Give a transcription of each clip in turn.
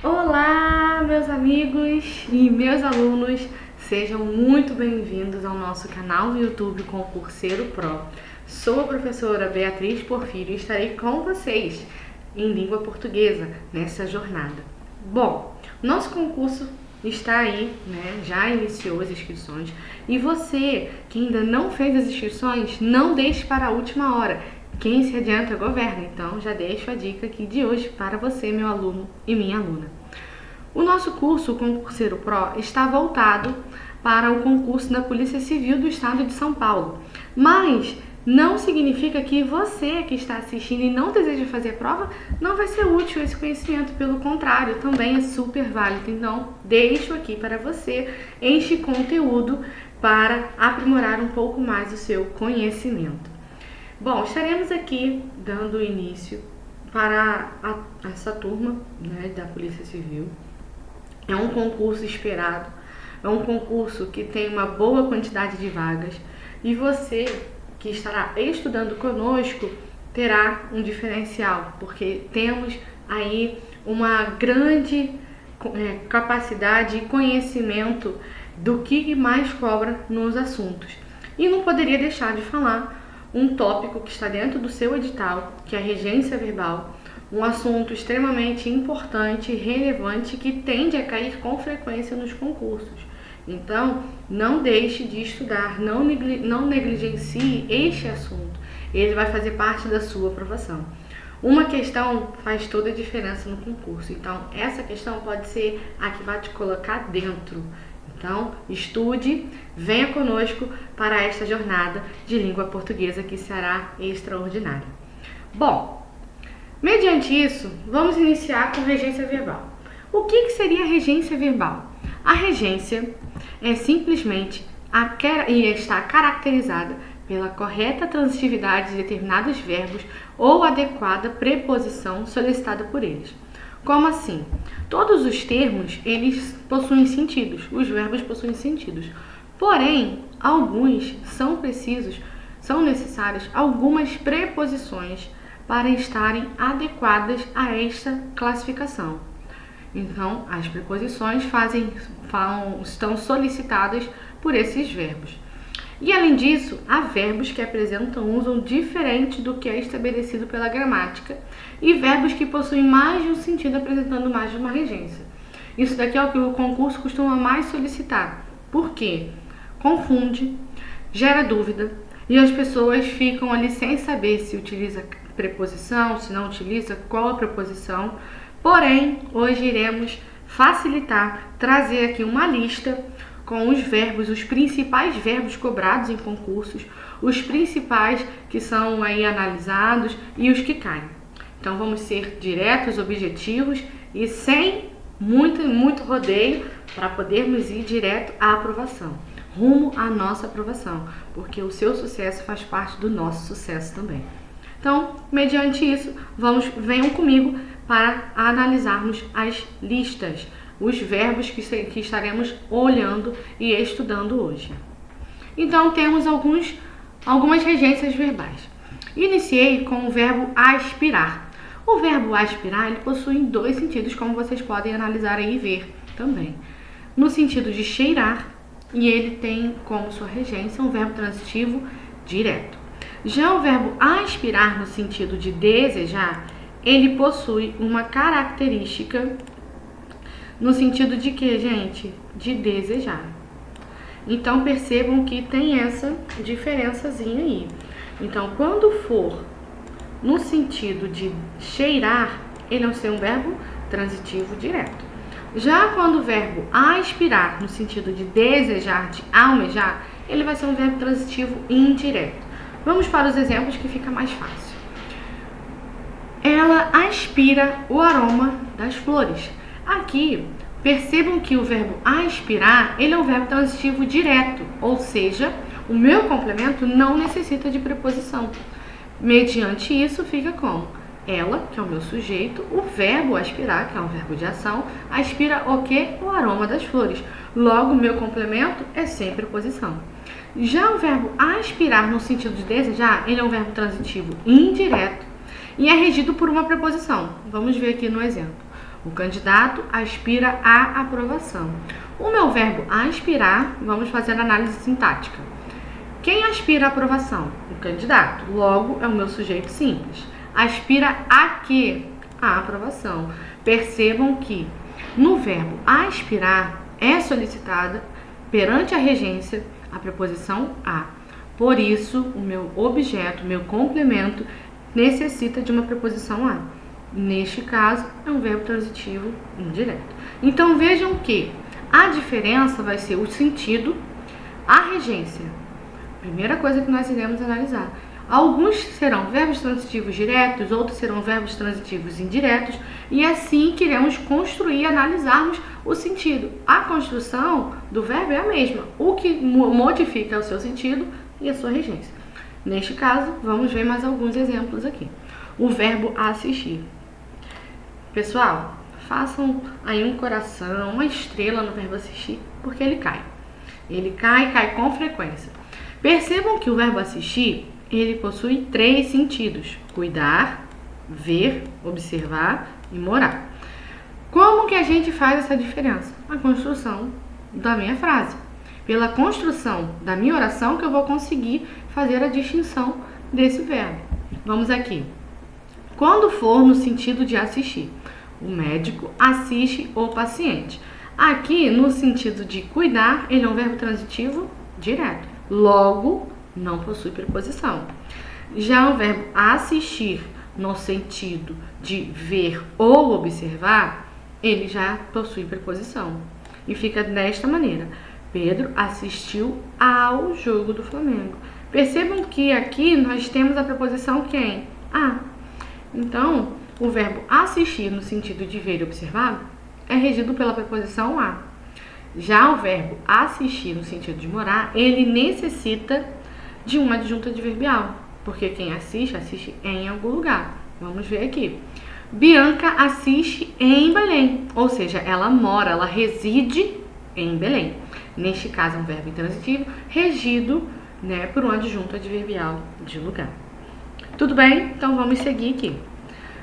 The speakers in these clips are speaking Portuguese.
Olá, meus amigos e meus alunos, sejam muito bem-vindos ao nosso canal no YouTube Concurseiro Pro. Sou a professora Beatriz Porfírio e estarei com vocês em língua portuguesa nessa jornada. Bom, nosso concurso está aí, né? Já iniciou as inscrições e você que ainda não fez as inscrições, não deixe para a última hora. Quem se adianta governa, então já deixo a dica aqui de hoje para você, meu aluno e minha aluna. O nosso curso, o Concurseiro Pro, está voltado para o concurso da Polícia Civil do Estado de São Paulo, mas não significa que você que está assistindo e não deseja fazer a prova, não vai ser útil esse conhecimento, pelo contrário, também é super válido. Então, deixo aqui para você este conteúdo para aprimorar um pouco mais o seu conhecimento. Bom, estaremos aqui dando início para essa turma, né, da Polícia Civil. É um concurso esperado, é um concurso que tem uma boa quantidade de vagas e você que estará estudando conosco terá um diferencial, porque temos aí uma grande capacidade e conhecimento do que mais cobra nos assuntos. E não poderia deixar de falar um tópico que está dentro do seu edital, que é a regência verbal, um assunto extremamente importante e relevante que tende a cair com frequência nos concursos. Então, não deixe de estudar, não negligencie este assunto. Ele vai fazer parte da sua aprovação. Uma questão faz toda a diferença no concurso, então essa questão pode ser a que vai te colocar dentro. Então, estude, venha conosco para esta jornada de língua portuguesa que será extraordinária. Bom, mediante isso, vamos iniciar com regência verbal. O que seria a regência verbal? A regência é simplesmente e está caracterizada pela correta transitividade de determinados verbos ou adequada preposição solicitada por eles. Como assim? Todos os termos, eles possuem sentidos, os verbos possuem sentidos. Porém, alguns são necessárias algumas preposições para estarem adequadas a esta classificação. Então, as preposições estão solicitadas por esses verbos. E além disso, há verbos que apresentam um uso diferente do que é estabelecido pela gramática e verbos que possuem mais de um sentido apresentando mais de uma regência. Isso daqui é o que o concurso costuma mais solicitar. Por quê? Confunde, gera dúvida e as pessoas ficam ali sem saber se utiliza preposição, se não utiliza, qual a preposição. Porém, hoje iremos facilitar, trazer aqui uma lista com os verbos, os principais verbos cobrados em concursos, os principais que são aí analisados e os que caem. Então vamos ser diretos, objetivos e sem muito rodeio para podermos ir direto à aprovação, rumo à nossa aprovação, porque o seu sucesso faz parte do nosso sucesso também. Então, mediante isso, venham comigo para analisarmos as listas, os verbos que estaremos olhando e estudando hoje. Então, temos algumas regências verbais. Iniciei com o verbo aspirar. O verbo aspirar, ele possui dois sentidos, como vocês podem analisar aí e ver também. No sentido de cheirar, e ele tem como sua regência um verbo transitivo direto. Já o verbo aspirar, no sentido de desejar, ele possui uma característica no sentido de que, gente? De desejar. Então, percebam que tem essa diferençazinha aí. Então, quando for no sentido de cheirar, ele vai ser um verbo transitivo direto. Já quando o verbo aspirar, no sentido de desejar, de almejar, ele vai ser um verbo transitivo indireto. Vamos para os exemplos que fica mais fácil. Ela aspira o aroma das flores. Aqui, percebam que o verbo aspirar, ele é um verbo transitivo direto, ou seja, o meu complemento não necessita de preposição. Mediante isso, fica como? Ela, que é o meu sujeito, o verbo aspirar, que é um verbo de ação, aspira o quê? O aroma das flores. Logo, o meu complemento é sem preposição. Já o verbo aspirar no sentido de desejar, ele é um verbo transitivo indireto e é regido por uma preposição. Vamos ver aqui no exemplo. O candidato aspira à aprovação. O meu verbo aspirar, vamos fazer a análise sintática. Quem aspira à aprovação? O candidato. Logo, é o meu sujeito simples. Aspira a quê? A aprovação. Percebam que no verbo aspirar é solicitada perante a regência a preposição a. Por isso, o meu objeto, o meu complemento, necessita de uma preposição a. Neste caso, é um verbo transitivo indireto. Então, vejam que a diferença vai ser o sentido, a regência. Primeira coisa que nós iremos analisar. Alguns serão verbos transitivos diretos, outros serão verbos transitivos indiretos, e assim queremos construir e analisarmos o sentido. A construção do verbo é a mesma, o que modifica é o seu sentido e a sua regência. Neste caso, vamos ver mais alguns exemplos aqui. O verbo assistir. Pessoal, façam aí um coração, uma estrela no verbo assistir, porque ele cai. Ele cai com frequência. Percebam que o verbo assistir, ele possui 3 sentidos: cuidar, ver, observar e morar. Como que a gente faz essa diferença? A construção da minha frase. Pela construção da minha oração que eu vou conseguir fazer a distinção desse verbo. Vamos aqui. Quando for no sentido de assistir, o médico assiste o paciente. Aqui, no sentido de cuidar, ele é um verbo transitivo direto. Logo, não possui preposição. Já o verbo assistir, no sentido de ver ou observar, ele já possui preposição. E fica desta maneira. Pedro assistiu ao jogo do Flamengo. Percebam que aqui nós temos a preposição quem? A. Então, o verbo assistir, no sentido de ver e observar, é regido pela preposição a. Já o verbo assistir, no sentido de morar, ele necessita de uma adjunta adverbial, porque quem assiste, assiste em algum lugar. Vamos ver aqui. Bianca assiste em Belém, ou seja, ela mora, ela reside em Belém. Neste caso, é um verbo intransitivo, regido, por um adjunto adverbial de lugar. Tudo bem? Então, vamos seguir aqui.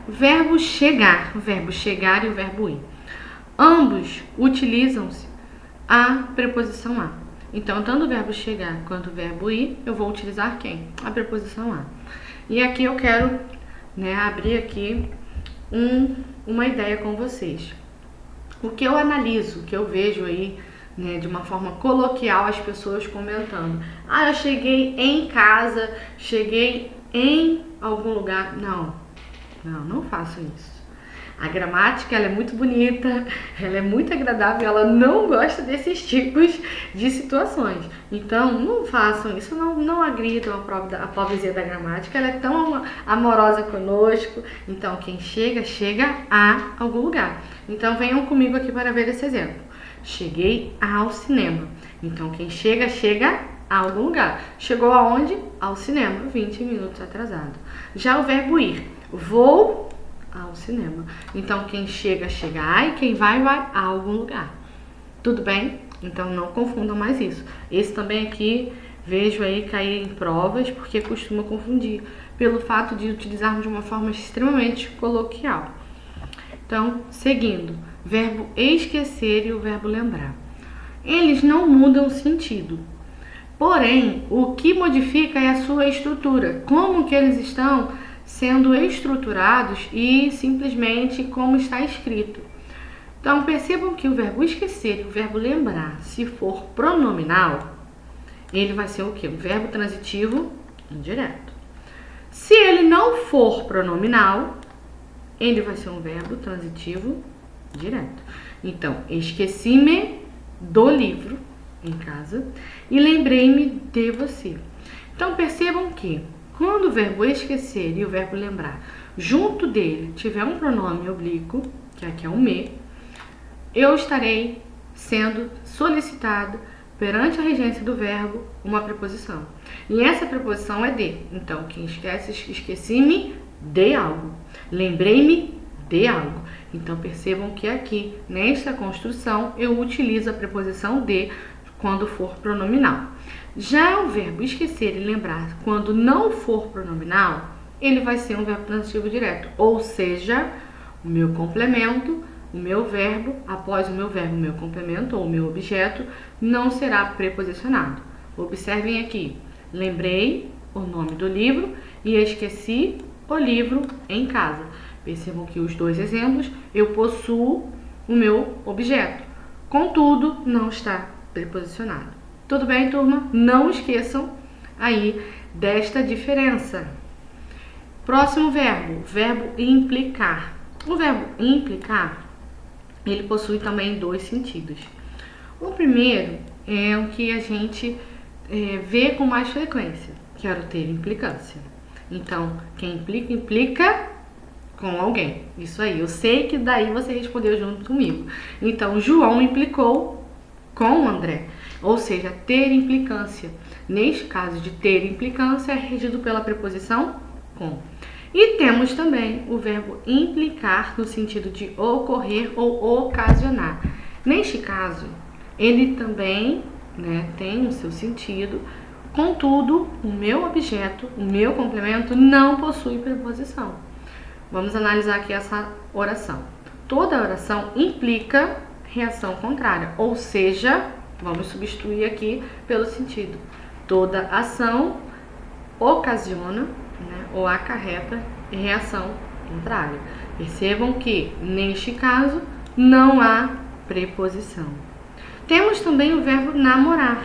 Verbo chegar e o verbo ir. Ambos utilizam-se a preposição a. Então, tanto o verbo chegar quanto o verbo ir, eu vou utilizar quem? A preposição a. E aqui eu quero abrir aqui uma ideia com vocês. O que eu analiso, o que eu vejo aí, de uma forma coloquial, as pessoas comentando. Ah, eu cheguei em casa, cheguei em algum lugar. Não faço isso. A gramática, ela é muito bonita, ela é muito agradável, ela não gosta desses tipos de situações. Então, não façam isso, não agridam a pobrezinha da gramática, ela é tão amorosa conosco. Então, quem chega a algum lugar. Então, venham comigo aqui para ver esse exemplo. Cheguei ao cinema. Então, quem chega a algum lugar. Chegou aonde? Ao cinema, 20 minutos atrasado. Já o verbo ir. Vou ao cinema. Então, quem chega a e quem vai a algum lugar. Tudo bem? Então, não confundam mais isso. Esse também aqui, vejo aí cair em provas, porque costuma confundir, pelo fato de utilizarmos de uma forma extremamente coloquial. Então, seguindo, verbo esquecer e o verbo lembrar. Eles não mudam sentido. Porém, o que modifica é a sua estrutura. Como que eles estão sendo estruturados e simplesmente como está escrito. Então, percebam que o verbo esquecer e o verbo lembrar, se for pronominal, ele vai ser o quê? Um verbo transitivo indireto. Se ele não for pronominal, ele vai ser um verbo transitivo direto. Então, esqueci-me do livro em casa e lembrei-me de você. Então, percebam que quando o verbo esquecer e o verbo lembrar, junto dele tiver um pronome oblíquo, que aqui é um me, eu estarei sendo solicitado perante a regência do verbo uma preposição. E essa preposição é de. Então, quem esqueci-me de algo. Lembrei-me de algo. Então, percebam que aqui, nesta construção, eu utilizo a preposição de quando for pronominal. Já o verbo esquecer e lembrar, quando não for pronominal, ele vai ser um verbo transitivo direto. Ou seja, o meu complemento o meu verbo, após o meu verbo, o meu complemento ou o meu objeto, não será preposicionado. Observem aqui, lembrei o nome do livro e esqueci o livro em casa. Percebam que os dois exemplos eu possuo o meu objeto, contudo, não está preposicionado. Tudo bem, turma? Não esqueçam aí desta diferença. Próximo verbo implicar. O verbo implicar, ele possui também dois sentidos. O primeiro é o que a gente vê com mais frequência, que era o ter implicância. Então, quem implica, implica com alguém. Isso aí, eu sei que daí você respondeu junto comigo. Então, João implicou com André, ou seja, ter implicância. Neste caso de ter implicância, é regido pela preposição com. E temos também o verbo implicar no sentido de ocorrer ou ocasionar. Neste caso, ele também tem o seu sentido, contudo, o meu objeto, o meu complemento não possui preposição. Vamos analisar aqui essa oração. Toda oração implica reação contrária, ou seja, vamos substituir aqui pelo sentido. Toda ação ocasiona ou acarreta reação contrária. Percebam que, neste caso, não há preposição. Temos também o verbo namorar.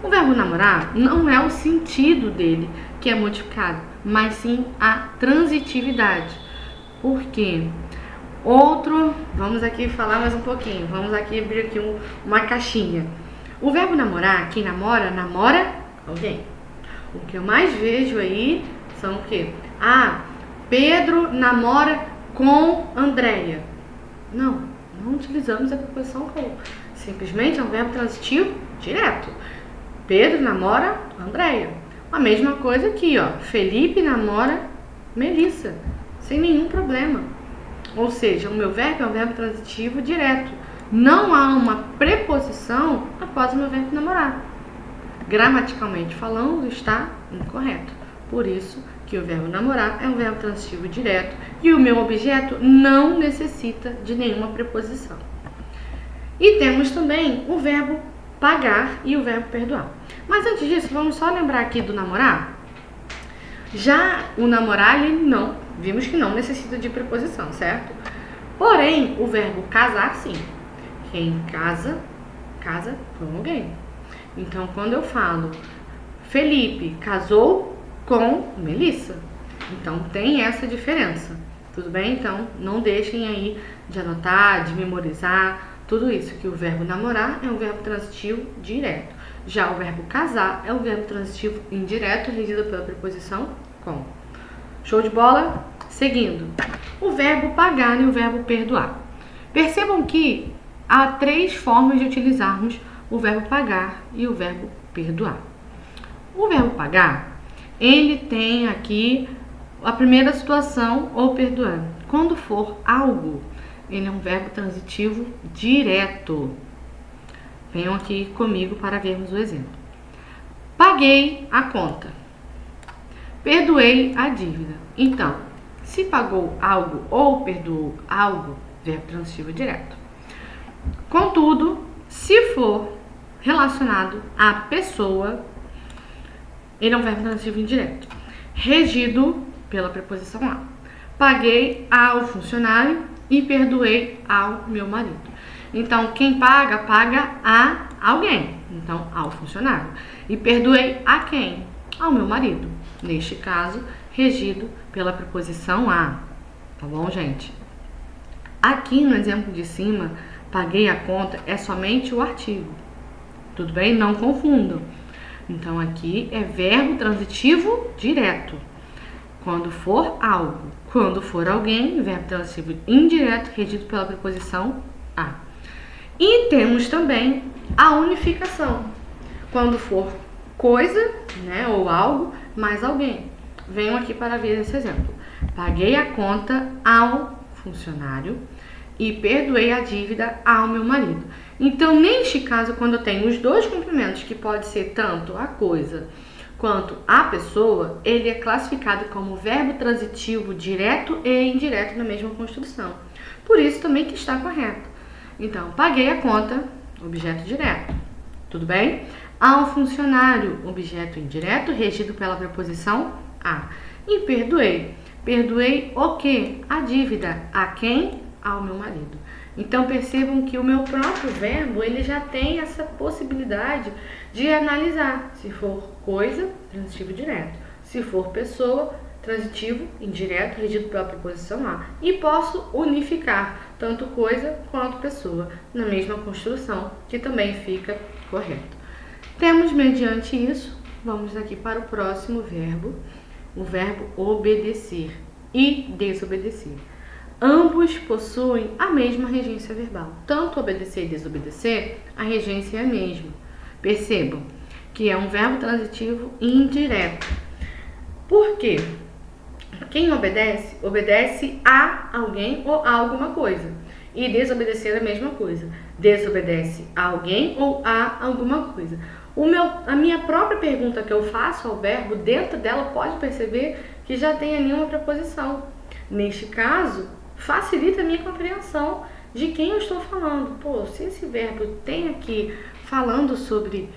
O verbo namorar não é o sentido dele que é modificado, mas sim a transitividade. Por quê? Vamos aqui falar mais um pouquinho. Vamos aqui abrir aqui uma caixinha. O verbo namorar, quem namora, namora alguém. O que eu mais vejo aí são o quê? Pedro namora com Andréia. Não utilizamos a preposição com. Simplesmente é um verbo transitivo direto. Pedro namora Andréia. A mesma coisa aqui, Felipe namora Melissa, sem nenhum problema. Ou seja, o meu verbo é um verbo transitivo direto. Não há uma preposição após o meu verbo namorar. Gramaticalmente falando, está incorreto. Por isso que o verbo namorar é um verbo transitivo direto e o meu objeto não necessita de nenhuma preposição. E temos também o verbo pagar e o verbo perdoar. Mas antes disso, vamos só lembrar aqui do namorar. Já o namorar, vimos que não necessita de preposição, certo? Porém, o verbo casar, sim. Quem casa com alguém. Então, quando eu falo Felipe casou com Melissa, então tem essa diferença, tudo bem? Então, não deixem aí de anotar, de memorizar, tudo isso, que o verbo namorar é um verbo transitivo direto. Já o verbo casar é um verbo transitivo indireto, regido pela preposição com. Show de bola? Seguindo. O verbo pagar e o verbo perdoar. Percebam que há 3 formas de utilizarmos o verbo pagar e o verbo perdoar. O verbo pagar, ele tem aqui a primeira situação, ou perdoar. Quando for algo, ele é um verbo transitivo direto. Venham aqui comigo para vermos o exemplo. Paguei a conta. Perdoei a dívida. Então, se pagou algo ou perdoou algo, verbo transitivo direto. Contudo, se for relacionado à pessoa, ele é um verbo transitivo indireto, regido pela preposição a. Paguei ao funcionário e perdoei ao meu marido. Então, quem paga, paga a alguém. Então, ao funcionário. E perdoei a quem? Ao meu marido. Neste caso, regido pela preposição a. Tá bom, gente? Aqui no exemplo de cima, paguei a conta é somente o artigo. Tudo bem? Não confundam. Então, aqui é verbo transitivo direto. Quando for algo. Quando for alguém, verbo transitivo indireto, regido pela preposição a. E temos também a unificação. Quando for coisa, ou algo, mais alguém. Venham aqui para ver esse exemplo. Paguei a conta ao funcionário e perdoei a dívida ao meu marido. Então, neste caso, quando eu tenho os dois complementos, que pode ser tanto a coisa quanto a pessoa, ele é classificado como verbo transitivo direto e indireto na mesma construção. por isso também que está correto. Então, paguei a conta, objeto direto. Tudo bem? Ao funcionário, objeto indireto, regido pela preposição a. E perdoei. Perdoei o quê? A dívida. A quem? Ao meu marido. Então, percebam que o meu próprio verbo, ele já tem essa possibilidade de analisar. Se for coisa, transitivo direto. Se for pessoa, transitivo indireto, regido pela preposição a. E posso unificar tanto coisa quanto pessoa na mesma construção, que também fica correto. Temos, mediante isso, vamos aqui para o próximo verbo, o verbo obedecer e desobedecer. Ambos possuem a mesma regência verbal. Tanto obedecer e desobedecer, a regência é a mesma. Percebam que é um verbo transitivo indireto. Por quê? Quem obedece, obedece a alguém ou a alguma coisa. E desobedecer é a mesma coisa. Desobedece a alguém ou a alguma coisa. A minha própria pergunta que eu faço ao verbo, dentro dela pode perceber que já tem ali uma preposição. Neste caso, facilita a minha compreensão de quem eu estou falando. Pô, se esse verbo tem aqui falando sobre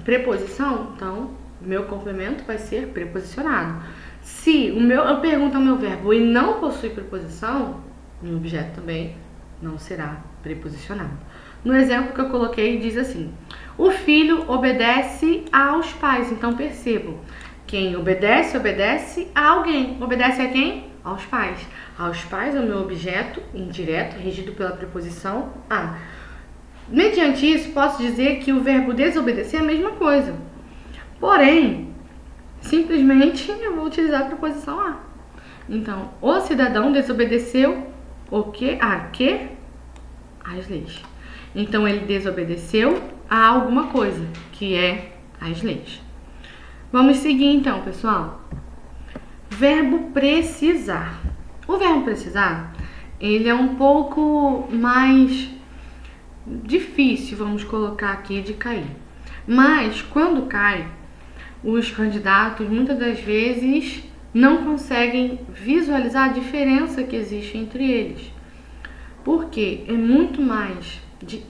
preposição, então meu complemento vai ser preposicionado. Se eu pergunto ao meu verbo e não possui preposição, meu objeto também não será preposicionado. No exemplo que eu coloquei, diz assim: o filho obedece aos pais. Então percebam, quem obedece, obedece a alguém. Obedece a quem? Aos pais. Aos pais é o meu objeto indireto, regido pela preposição a. Mediante isso, posso dizer que o verbo desobedecer é a mesma coisa. Porém, simplesmente eu vou utilizar a preposição a. Então, o cidadão desobedeceu o quê? A quê? As leis. Então, ele desobedeceu a alguma coisa, que é as leis. Vamos seguir então, pessoal. Verbo precisar. O verbo precisar, ele é um pouco mais difícil, vamos colocar aqui, de cair. Mas, quando cai, os candidatos, muitas das vezes, não conseguem visualizar a diferença que existe entre eles. Porque é muito mais de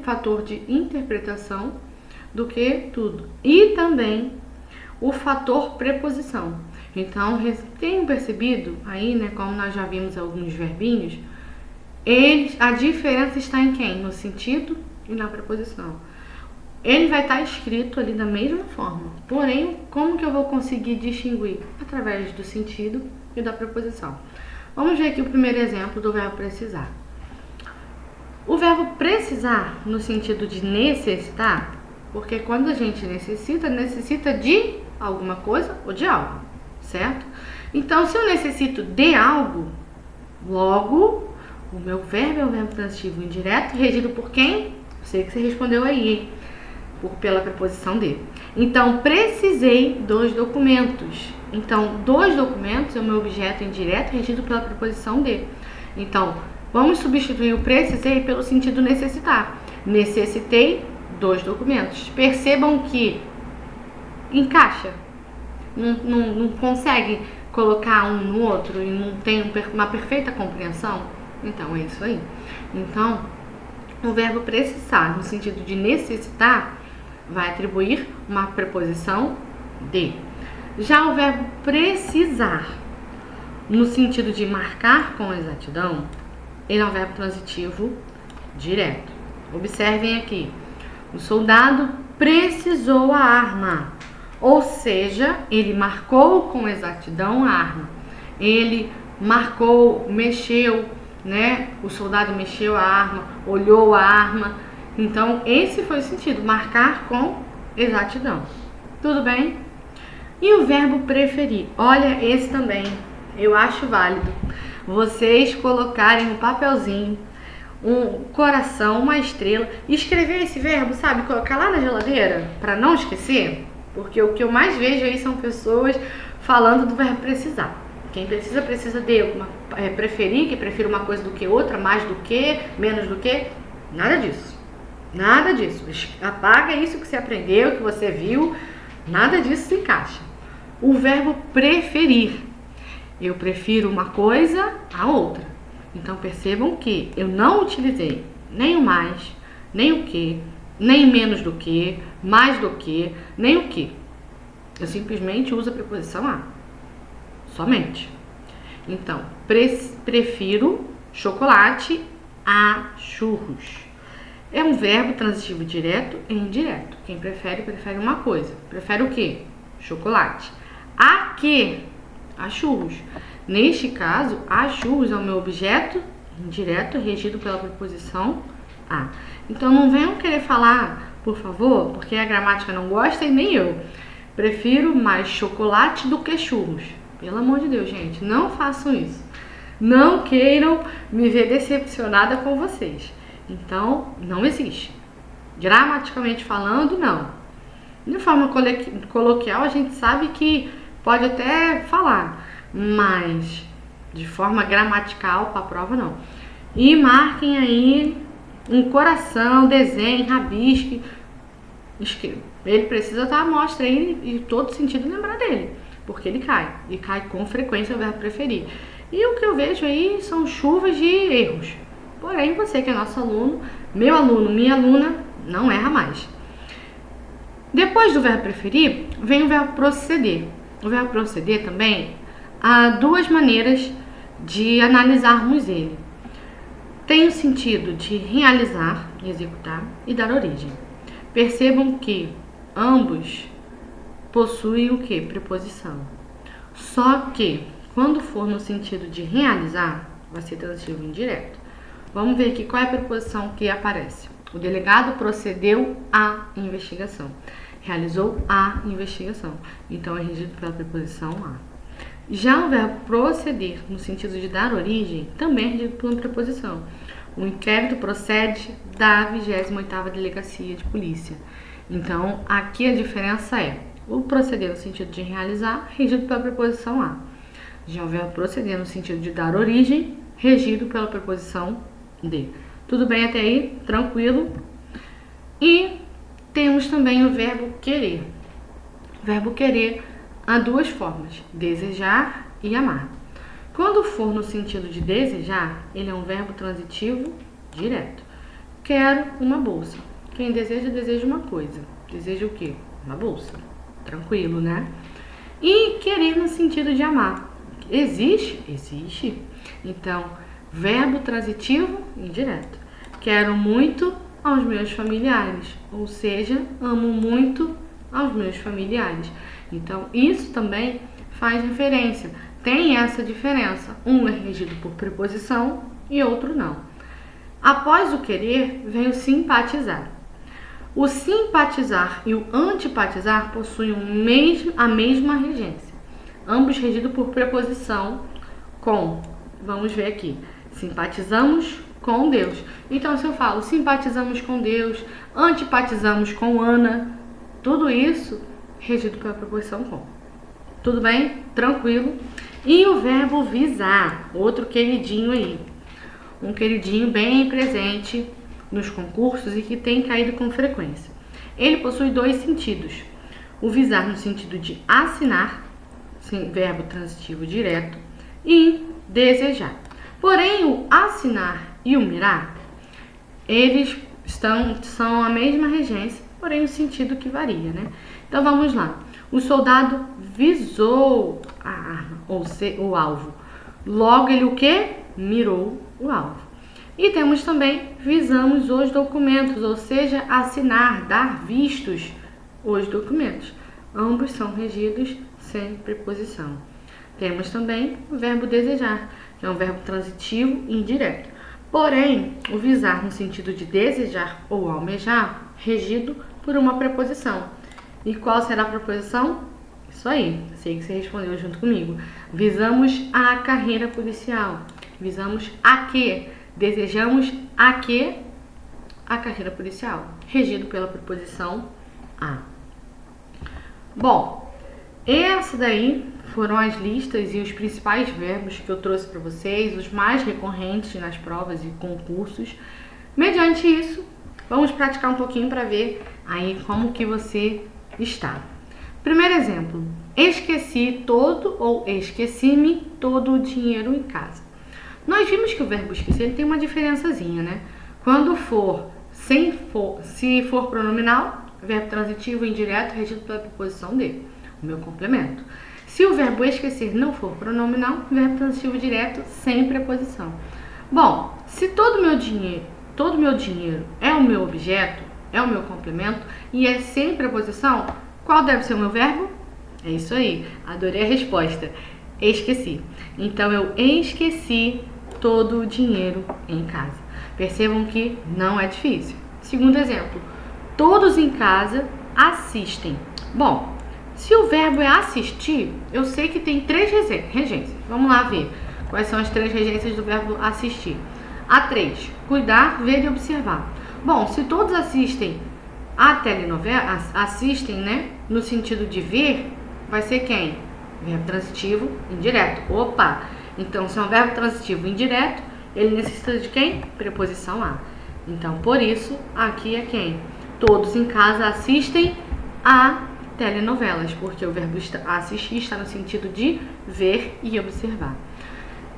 fator de interpretação do que tudo. E também o fator preposição. Então, tenham percebido aí, né, como nós já vimos alguns verbinhos, a diferença está em quem? No sentido e na preposição. Ele vai estar escrito ali da mesma forma. Porém, como que eu vou conseguir distinguir? Através do sentido e da preposição. Vamos ver aqui o primeiro exemplo do verbo precisar. O verbo precisar, no sentido de necessitar, porque quando a gente necessita de alguma coisa ou de algo, certo? Então, se eu necessito de algo, logo, o meu verbo é o verbo transitivo indireto, regido por quem? Sei que você respondeu aí, hein? Pela preposição de. Então, precisei dos documentos. Então, dos documentos é o meu objeto indireto regido pela preposição de. Então, vamos substituir o precisei pelo sentido necessitar. Necessitei dos documentos. Percebam que encaixa. Não consegue colocar um no outro e não tem uma perfeita compreensão? Então, é isso aí. Então, o verbo precisar, no sentido de necessitar, vai atribuir uma preposição de. Já o verbo precisar, no sentido de marcar com exatidão, ele é um verbo transitivo direto. Observem aqui. O soldado precisou a arma. Ou seja, ele marcou com exatidão a arma. Ele marcou, mexeu, né? O soldado mexeu a arma, olhou a arma. Então, esse foi o sentido, marcar com exatidão. Tudo bem? E o verbo preferir? Olha, esse também eu acho válido. Vocês colocarem um papelzinho, um coração, uma estrela, e escrever esse verbo, sabe? Colocar lá na geladeira, para não esquecer. Porque o que eu mais vejo aí são pessoas falando do verbo precisar. Quem precisa de preferir, que prefira uma coisa do que outra, mais do que, menos do que. Nada disso. Nada disso. Apaga isso que você aprendeu, que você viu. Nada disso se encaixa. O verbo preferir. Eu prefiro uma coisa a outra. Então percebam que eu não utilizei nem o mais, nem o que, nem menos do que, mais do que, nem o que. Eu simplesmente uso a preposição a. Somente. Então, prefiro chocolate a churros. É um verbo transitivo direto e indireto. Quem prefere, prefere uma coisa. Prefere o quê? Chocolate. A que? A churros. Neste caso, a churros é o meu objeto indireto regido pela preposição a. Então, não venham querer falar, por favor, porque a gramática não gosta e nem eu. Prefiro mais chocolate do que churros. Pelo amor de Deus, gente, não façam isso. Não queiram me ver decepcionada com vocês. Então, não existe. Gramaticalmente falando, não. De forma coloquial, a gente sabe que pode até falar, mas de forma gramatical, para a prova, não. E marquem aí um coração, desenhe, rabisque, escreva. Ele precisa estar à mostra aí e todo sentido lembrar dele, porque ele cai. E cai com frequência o verbo preferir. E o que eu vejo aí são chuvas de erros. Porém, você que é nosso aluno, meu aluno, minha aluna, não erra mais. Depois do verbo preferir, vem o verbo proceder. O verbo proceder também, há duas maneiras de analisarmos ele. Tem o sentido de realizar, executar e dar origem. Percebam que ambos possuem o que? Preposição. Só que, quando for no sentido de realizar, vai ser transitivo indireto. Vamos ver aqui qual é a preposição que aparece. O delegado procedeu à investigação. Realizou a investigação. Então, é regido pela preposição a. Já o verbo proceder, no sentido de dar origem, também é regido por uma preposição. O inquérito procede da 28ª Delegacia de Polícia. Então, aqui a diferença é o proceder no sentido de realizar, regido pela preposição a. Já o verbo proceder no sentido de dar origem, regido pela preposição de. Tudo bem até aí? Tranquilo? E temos também o verbo querer. O verbo querer há duas formas, desejar e amar. Quando for no sentido de desejar, ele é um verbo transitivo direto. Quero uma bolsa. Quem deseja, deseja uma coisa. Deseja o quê? Uma bolsa. Tranquilo, né? E querer no sentido de amar. Existe? Existe. Então, verbo transitivo indireto. Quero muito aos meus familiares. Ou seja, amo muito aos meus familiares. Então, isso também faz referência. Tem essa diferença. Um é regido por preposição e outro não. Após o querer, vem o simpatizar. O simpatizar e o antipatizar possuem a mesma regência. Ambos regidos por preposição com. Vamos ver aqui. Simpatizamos com Deus. Então, se eu falo simpatizamos com Deus, antipatizamos com Ana, tudo isso regido pela preposição com. Tudo bem? Tranquilo? E o verbo visar, outro queridinho aí. Um queridinho bem presente nos concursos e que tem caído com frequência. Ele possui dois sentidos. O visar no sentido de assinar, verbo transitivo direto, e desejar. Porém, o assinar e o mirar, eles são a mesma regência, porém o sentido que varia, né? Então vamos lá. O soldado visou a arma, ou o alvo. Logo ele o quê? Mirou o alvo. E temos também visamos os documentos, ou seja, assinar, dar vistos os documentos. Ambos são regidos sem preposição. Temos também o verbo desejar, que é um verbo transitivo indireto. Porém, o visar no sentido de desejar ou almejar, regido por uma preposição. E qual será a preposição? Isso aí, sei que você respondeu junto comigo. Visamos a carreira policial. Visamos a quê? Desejamos a quê? A carreira policial. Regido pela preposição a. Bom, essa daí foram as listas e os principais verbos que eu trouxe para vocês, os mais recorrentes nas provas e concursos. Mediante isso, vamos praticar um pouquinho para ver aí como que você está. Primeiro exemplo, esqueci todo ou esqueci-me todo o dinheiro em casa. Nós vimos que o verbo esquecer ele tem uma diferençazinha, né? Quando se for pronominal, verbo transitivo indireto regido pela preposição de, o meu complemento. Se o verbo esquecer não for pronominal, verbo transitivo direto sem preposição. Bom, se todo meu dinheiro é o meu objeto, é o meu complemento e é sem preposição, qual deve ser o meu verbo? É isso aí, adorei a resposta. Esqueci. Então eu esqueci todo o dinheiro em casa. Percebam que não é difícil. Segundo exemplo, todos em casa assistem. Bom, se o verbo é assistir, eu sei que tem 3 regências. Vamos lá ver quais são as 3 regências do verbo assistir. A 3, cuidar, ver e observar. Bom, se todos assistem a telenovela, assistem, né, no sentido de ver, vai ser quem? Verbo transitivo indireto. Opa! Então, se é um verbo transitivo indireto, ele necessita de quem? Preposição a. Então, por isso, aqui é quem? Todos em casa assistem a telenovelas, porque o verbo assistir está no sentido de ver e observar.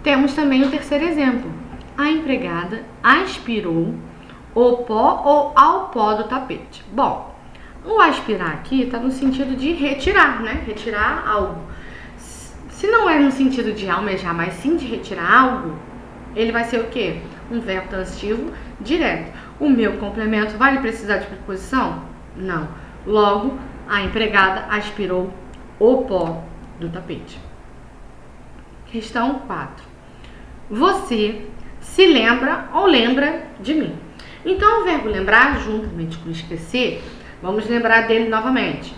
Temos também o terceiro exemplo. A empregada aspirou o pó ou ao pó do tapete. Bom, o aspirar aqui está no sentido de retirar, né? Retirar algo. Se não é no sentido de almejar, mas sim de retirar algo, ele vai ser o quê? Um verbo transitivo direto. O meu complemento vai precisar de preposição? Não. Logo, a empregada aspirou o pó do tapete. Questão 4. Você se lembra ou lembra de mim? Então, o verbo lembrar, juntamente com esquecer, vamos lembrar dele novamente.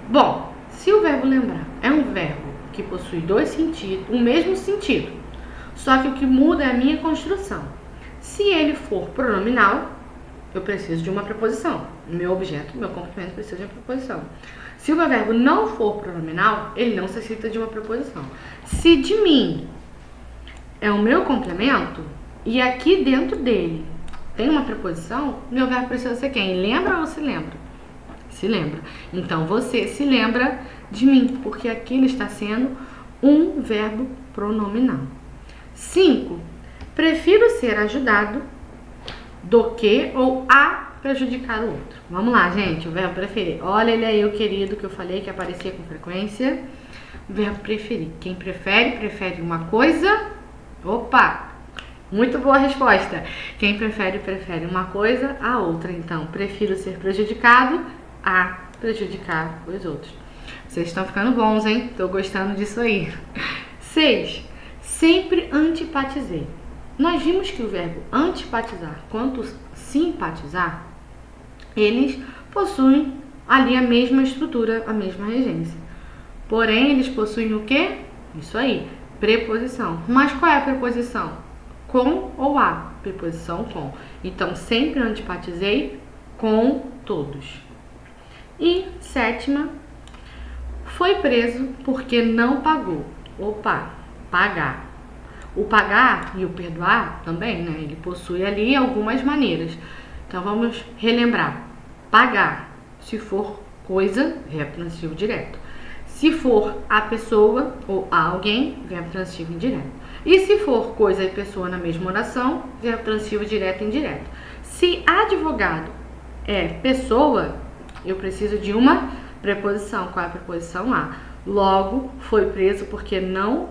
Bom, se o verbo lembrar é um verbo que possui 2 sentidos, o mesmo sentido, só que o que muda é a minha construção. Se ele for pronominal, eu preciso de uma preposição. Meu objeto, meu complemento precisa de uma preposição. Se o meu verbo não for pronominal, ele não necessita de uma preposição. Se de mim é o meu complemento e aqui dentro dele tem uma preposição, meu verbo precisa ser quem? Lembra ou se lembra? Se lembra. Então, você se lembra de mim, porque aqui ele está sendo um verbo pronominal. 5. Prefiro ser ajudado do que ou a prejudicar o outro. Vamos lá, gente, o verbo preferir. Olha ele aí, o querido, que eu falei que aparecia com frequência. O verbo preferir. Quem prefere uma coisa. Opa! Muito boa resposta. Quem prefere uma coisa a outra. Então, prefiro ser prejudicado a prejudicar os outros. Vocês estão ficando bons, hein? Tô gostando disso aí. 6. Sempre antipatizei. Nós vimos que o verbo antipatizar quanto simpatizar, eles possuem ali a mesma estrutura, a mesma regência. Porém, eles possuem o quê? Isso aí, preposição. Mas qual é a preposição? Com ou a? Preposição com. Então, sempre antipatizei com todos. E 7, foi preso porque não pagou. Opa, pagar. O pagar e o perdoar também, né? Ele possui ali algumas maneiras. Então, vamos relembrar. Pagar, se for coisa, verbo transitivo direto. Se for a pessoa ou a alguém, verbo transitivo indireto. E se for coisa e pessoa na mesma oração, verbo transitivo direto e indireto. Se advogado é pessoa, eu preciso de uma preposição. Qual é a preposição? A. Logo, foi preso porque não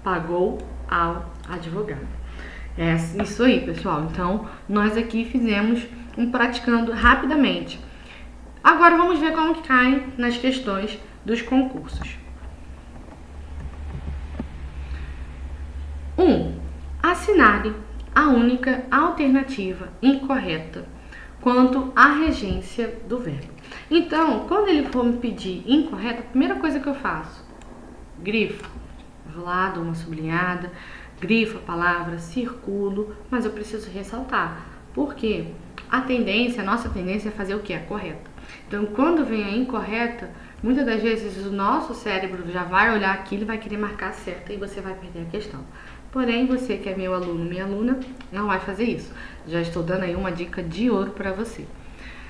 pagou ao advogado. É isso aí, pessoal. Então, nós aqui fizemos praticando rapidamente. Agora, vamos ver como que cai nas questões dos concursos. 1. Assinale a única alternativa incorreta quanto à regência do verbo. Então, quando ele for me pedir incorreta, a primeira coisa que eu faço, grifo, vou lá, dou uma sublinhada, grifo a palavra, circulo, mas eu preciso ressaltar, porque a nossa tendência é fazer o que? A correta. Então, quando vem a incorreta, muitas das vezes o nosso cérebro já vai olhar aquilo e vai querer marcar certa e você vai perder a questão. Porém, você que é meu aluno, minha aluna, não vai fazer isso. Já estou dando aí uma dica de ouro para você.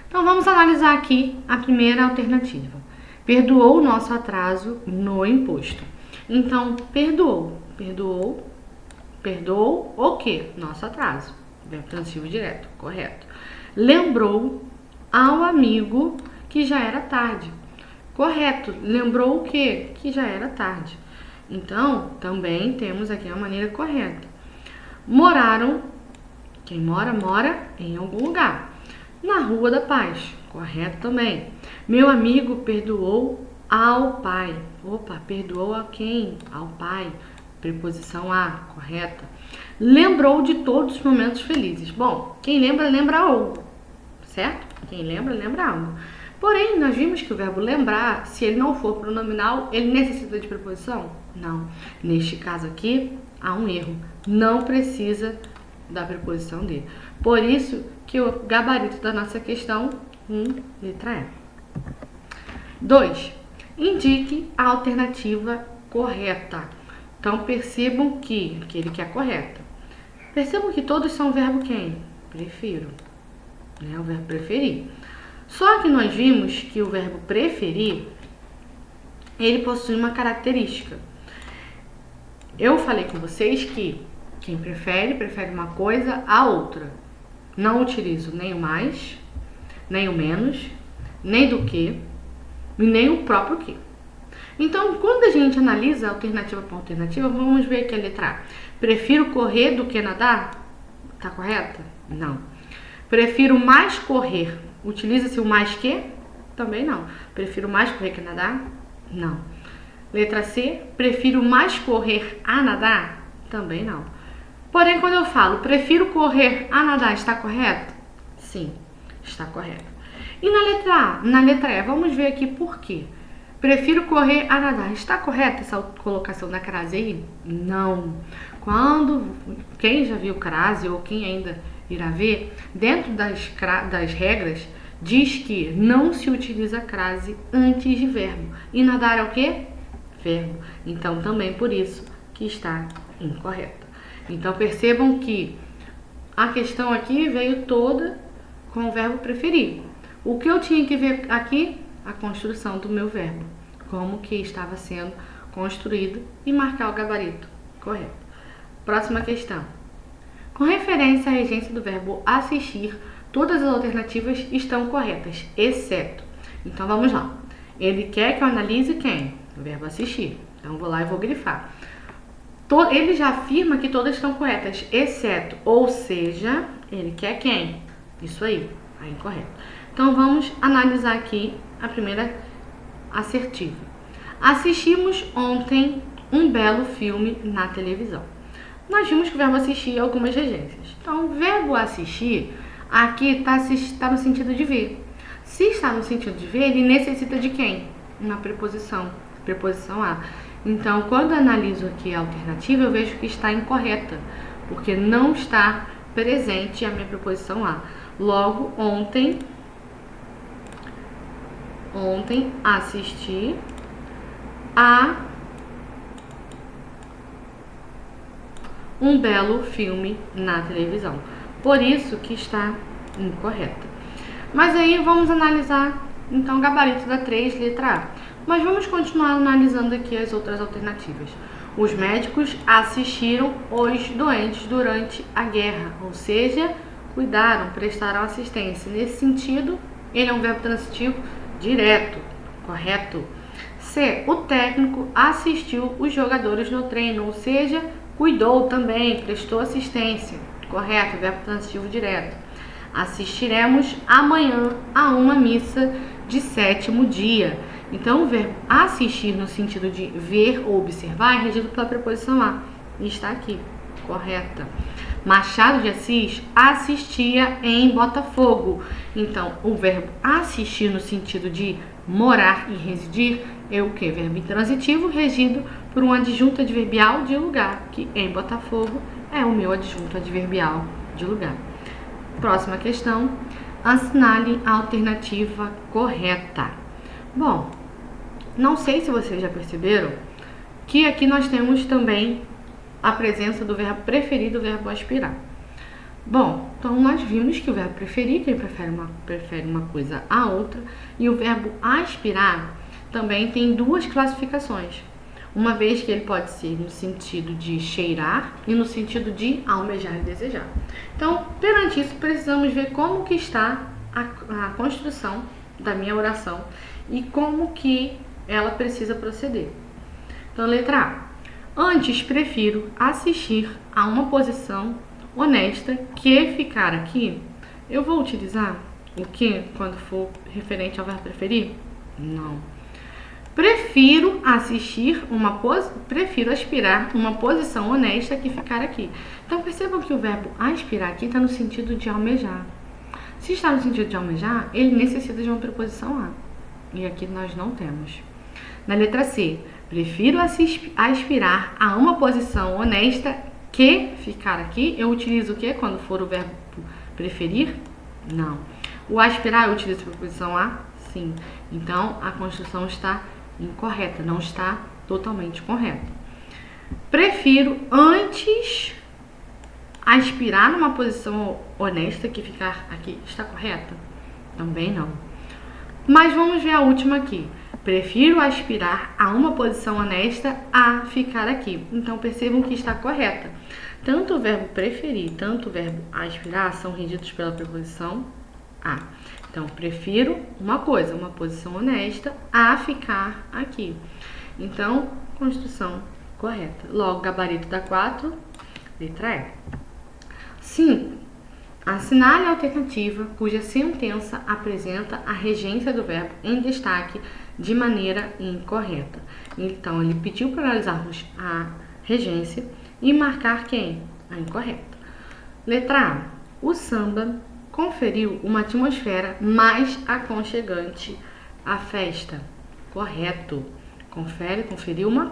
Então, vamos analisar aqui a primeira alternativa. Perdoou o nosso atraso no imposto. Então, perdoou perdoou o quê? Nosso atraso. Verbo transitivo direto, correto. Lembrou ao amigo que já era tarde. Correto. Lembrou o quê? Que já era tarde. Então, também temos aqui a maneira correta. Moraram, quem mora, mora em algum lugar. Na Rua da Paz. Correto também. Meu amigo perdoou ao pai. Opa, perdoou a quem? Ao pai. Preposição a, correta. Lembrou de todos os momentos felizes. Bom, quem lembra, lembra algo. Certo? Quem lembra, lembra algo. Porém, nós vimos que o verbo lembrar, se ele não for pronominal, ele necessita de preposição? Não. Neste caso aqui, há um erro. Não precisa da preposição de. Por isso que o gabarito da nossa questão, letra E. 2. Indique a alternativa correta. Então, percebam que aquele que é correta. Percebam que todos são verbo quem? Prefiro. O verbo preferir. Só que nós vimos que o verbo preferir, ele possui uma característica. Eu falei com vocês que quem prefere, prefere uma coisa a outra. Não utilizo nem o mais, nem o menos, nem do que, e nem o próprio que. Então, quando a gente analisa alternativa por alternativa, vamos ver aqui a letra A. Prefiro correr do que nadar? Tá correta? Não. Prefiro mais correr. Utiliza-se o mais que? Também não. Prefiro mais correr que nadar? Não. Letra C. Prefiro mais correr a nadar? Também não. Porém, quando eu falo prefiro correr a nadar, está correto? Sim, está correto. E na letra A, na letra E, vamos ver aqui por quê. Prefiro correr a nadar. Está correta essa colocação da crase aí? Não. Quem já viu crase ou quem ainda irá ver, dentro das regras, diz que não se utiliza crase antes de verbo. E nadar é o quê? Verbo. Então, também por isso que está incorreta. Então, percebam que a questão aqui veio toda com o verbo preferir. O que eu tinha que ver aqui? A construção do meu verbo. Como que estava sendo construído e marcar o gabarito correto. Próxima questão. Com referência à regência do verbo assistir, todas as alternativas estão corretas, exceto. Então, vamos lá. Ele quer que eu analise quem? O verbo assistir. Então, vou lá e vou grifar. Ele já afirma que todas estão corretas, exceto. Ou seja, ele quer quem? Isso aí incorreto. Então, vamos analisar aqui a primeira assertiva. Assistimos ontem um belo filme na televisão. Nós vimos que o verbo assistir algumas regências. Então, o verbo assistir aqui está no sentido de ver. Se está no sentido de ver, ele necessita de quem? Uma preposição a. Então, quando eu analiso aqui a alternativa, eu vejo que está incorreta, porque não está presente a minha preposição a. Logo, ontem assisti a um belo filme na televisão. Por isso que está incorreta. Mas aí vamos analisar, então, o gabarito da 3, letra A. Mas vamos continuar analisando aqui as outras alternativas. Os médicos assistiram os doentes durante a guerra, ou seja, cuidaram, prestaram assistência. Nesse sentido, ele é um verbo transitivo direto, correto? C. O técnico assistiu os jogadores no treino, ou seja, cuidou também, prestou assistência. Correto, verbo transitivo direto. Assistiremos amanhã a uma missa de 7º dia. Então, o verbo assistir no sentido de ver ou observar é regido pela preposição a. E está aqui, correta. Machado de Assis assistia em Botafogo. Então, o verbo assistir no sentido de morar e residir é o que? Verbo intransitivo regido por um adjunto adverbial de lugar, que em Botafogo é o meu adjunto adverbial de lugar. Próxima questão. Assinale a alternativa correta. Bom, não sei se vocês já perceberam que aqui nós temos também a presença do verbo preferir e do verbo aspirar. Bom, então nós vimos que o verbo preferir, quem prefere uma coisa a outra, e o verbo aspirar também tem duas classificações. uma vez que ele pode ser no sentido de cheirar e no sentido de almejar e desejar. Então, perante isso, precisamos ver como que está a construção da minha oração e como que ela precisa proceder. Então, letra A. Antes, prefiro assistir a uma posição honesta que ficar aqui. Eu vou utilizar o que quando for referente ao verbo preferir? Não. Prefiro aspirar uma posição honesta que ficar aqui. Então, percebam que o verbo aspirar aqui está no sentido de almejar. Se está no sentido de almejar, ele necessita de uma preposição a. E aqui nós não temos. Na letra C, prefiro aspirar a uma posição honesta que ficar aqui. Eu utilizo o que quando for o verbo preferir? Não. O aspirar eu utilizo a preposição a? Sim. Então, a construção está incorreta, não está totalmente correta. Prefiro antes aspirar numa posição honesta que ficar aqui. Está correta? Também não. Mas vamos ver a última aqui. Prefiro aspirar a uma posição honesta a ficar aqui. Então, percebam que está correta. Tanto o verbo preferir, tanto o verbo aspirar são regidos pela preposição a. Então, prefiro uma posição honesta a ficar aqui. Então, construção correta. Logo, gabarito da 4, letra E. 5. Assinale a alternativa cuja sentença apresenta a regência do verbo em destaque de maneira incorreta. Então, ele pediu para analisarmos a regência e marcar quem? A incorreta. Letra A. O samba conferiu uma atmosfera mais aconchegante à festa. Correto. Conferiu uma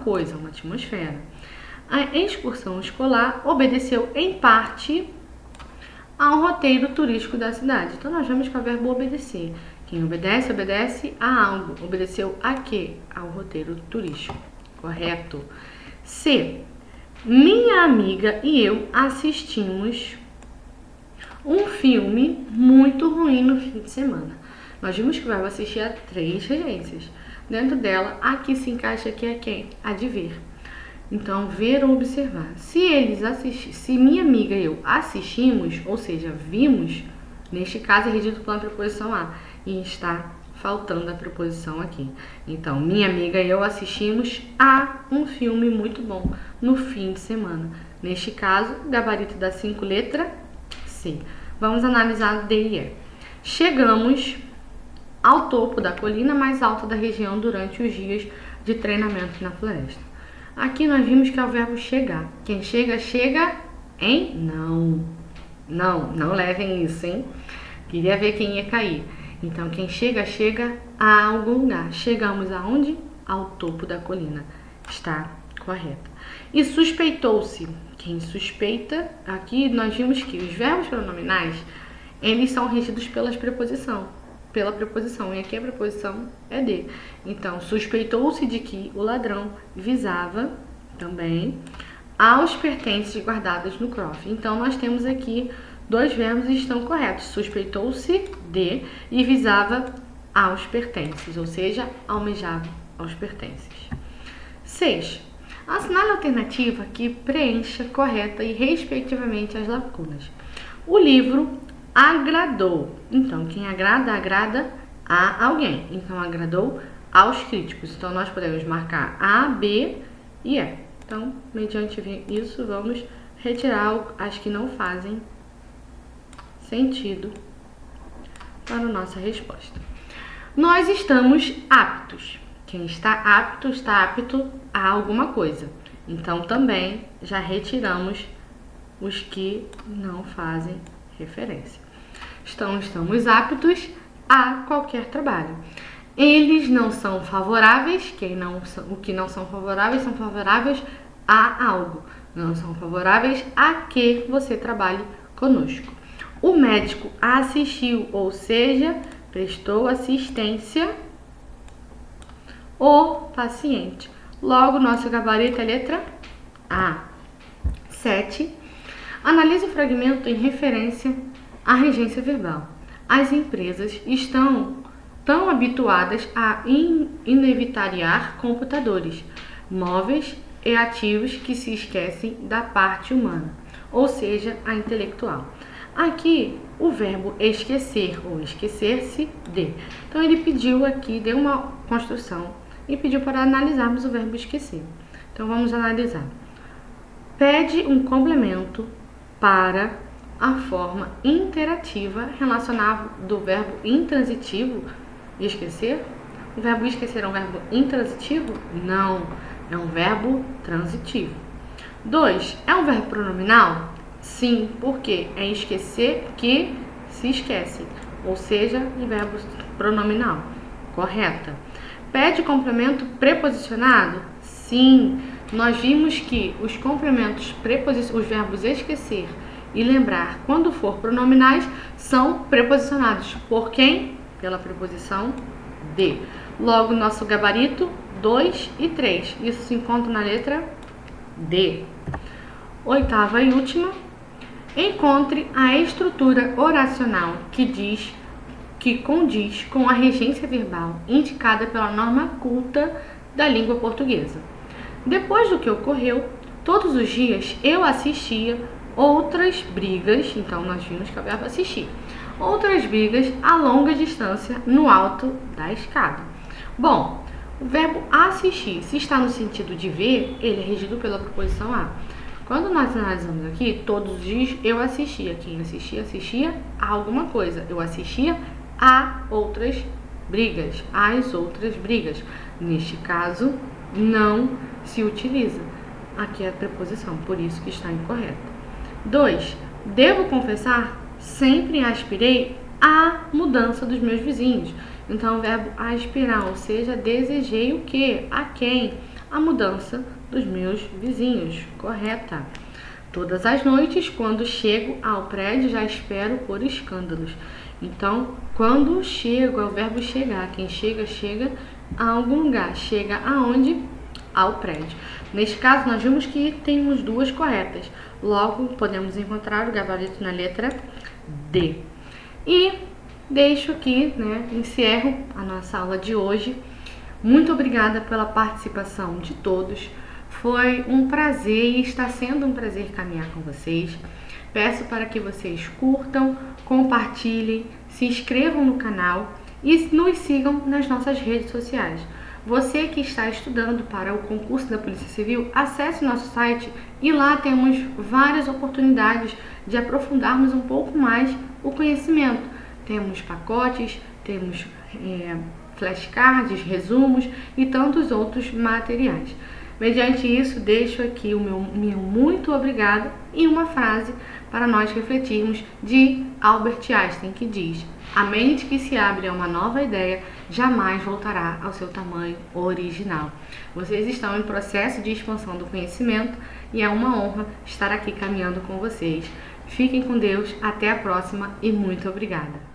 atmosfera. A excursão escolar obedeceu em parte ao roteiro turístico da cidade. Então, nós vemos que é o verbo obedecer. Quem obedece, obedece a algo. Obedeceu a quê? Ao roteiro turístico. Correto. C. Minha amiga e eu assistimos um filme muito ruim no fim de semana. Nós vimos que o verbo assistir a 3 regências. Dentro dela, a que se encaixa aqui é quem? A de ver. Então, ver ou observar. Se minha amiga e eu assistimos, ou seja, vimos, neste caso é regido pela preposição a. E está faltando a preposição aqui. Então, minha amiga e eu assistimos a um filme muito bom no fim de semana. Neste caso, gabarito da 5, letra C. Vamos analisar D e E. Chegamos ao topo da colina mais alta da região durante os dias de treinamento na floresta. Aqui nós vimos que é o verbo chegar. Quem chega, chega em não. Não levem isso, hein? Queria ver quem ia cair. Então, quem chega, chega a algum lugar. Chegamos aonde? Ao topo da colina. Está correto. E suspeitou-se. Quem suspeita, aqui nós vimos que os verbos pronominais, eles são regidos pela preposição. E aqui a preposição é de. Então, suspeitou-se de que o ladrão visava também aos pertences guardados no cofre. Então, nós temos aqui 2 verbos e estão corretos. Suspeitou-se de e visava aos pertences, ou seja, almejava aos pertences. 6. Assinale a alternativa que preencha correta e respectivamente as lacunas. O livro agradou. Então, quem agrada, agrada a alguém. Então, agradou aos críticos. Então, nós podemos marcar A, B e E. Então, mediante isso, vamos retirar as que não fazem sentido para a nossa resposta. Nós estamos aptos. Quem está apto a alguma coisa. Então, também já retiramos os que não fazem referência. Estamos aptos a qualquer trabalho. Eles não são favoráveis, o que não são favoráveis a algo. Não são favoráveis a que você trabalhe conosco. O médico assistiu, ou seja, prestou assistência ao paciente. Logo, nosso gabarito é a letra A. 7. Analise o fragmento em referência à regência verbal. As empresas estão tão habituadas a inventariar computadores, móveis e ativos que se esquecem da parte humana, ou seja, a intelectual. Aqui, o verbo esquecer ou esquecer-se de. Então, ele pediu aqui, deu uma construção e pediu para analisarmos o verbo esquecer. Então, vamos analisar. Pede um complemento para a forma interativa relacionada do verbo intransitivo esquecer. O verbo esquecer é um verbo intransitivo? Não, é um verbo transitivo. 2. É um verbo pronominal? Sim, porque é esquecer que se esquece, ou seja, um verbo pronominal. Correta. Pede complemento preposicionado? Sim, nós vimos que os complementos os verbos esquecer e lembrar, quando for pronominais, são preposicionados. Por quem? Pela preposição de. Logo, nosso gabarito 2 e 3. Isso se encontra na letra D. 8ª e última. Encontre a estrutura oracional que condiz com a regência verbal indicada pela norma culta da língua portuguesa. Depois do que ocorreu, todos os dias eu assistia outras brigas, então nós vimos que é o verbo assistir, outras brigas a longa distância no alto da escada. Bom, o verbo assistir, se está no sentido de ver, ele é regido pela preposição a. Quando nós analisamos aqui, todos os dias eu assistia. Quem assistia a alguma coisa. Eu assistia a outras brigas, às outras brigas. Neste caso, não se utiliza. Aqui é a preposição, por isso que está incorreta. 2. Devo confessar, sempre aspirei à mudança dos meus vizinhos. Então, o verbo aspirar, ou seja, desejei o quê? A quem? A mudança dos meus vizinhos. Correta. Todas as noites, quando chego ao prédio, já espero por escândalos. Então, quando chego, é o verbo chegar. Quem chega, chega a algum lugar. Chega aonde? Ao prédio. Neste caso, nós vimos que temos duas corretas. Logo, podemos encontrar o gabarito na letra D. E deixo aqui, encerro a nossa aula de hoje. Muito obrigada pela participação de todos. Foi um prazer e está sendo um prazer caminhar com vocês. Peço para que vocês curtam, compartilhem, se inscrevam no canal e nos sigam nas nossas redes sociais. Você que está estudando para o concurso da Polícia Civil, acesse nosso site e lá temos várias oportunidades de aprofundarmos um pouco mais o conhecimento. Temos pacotes, temos flashcards, resumos e tantos outros materiais. Mediante isso, deixo aqui o meu muito obrigado e uma frase para nós refletirmos de Albert Einstein, que diz: a mente que se abre a uma nova ideia jamais voltará ao seu tamanho original. Vocês estão em processo de expansão do conhecimento e é uma honra estar aqui caminhando com vocês. Fiquem com Deus, até a próxima e muito obrigada.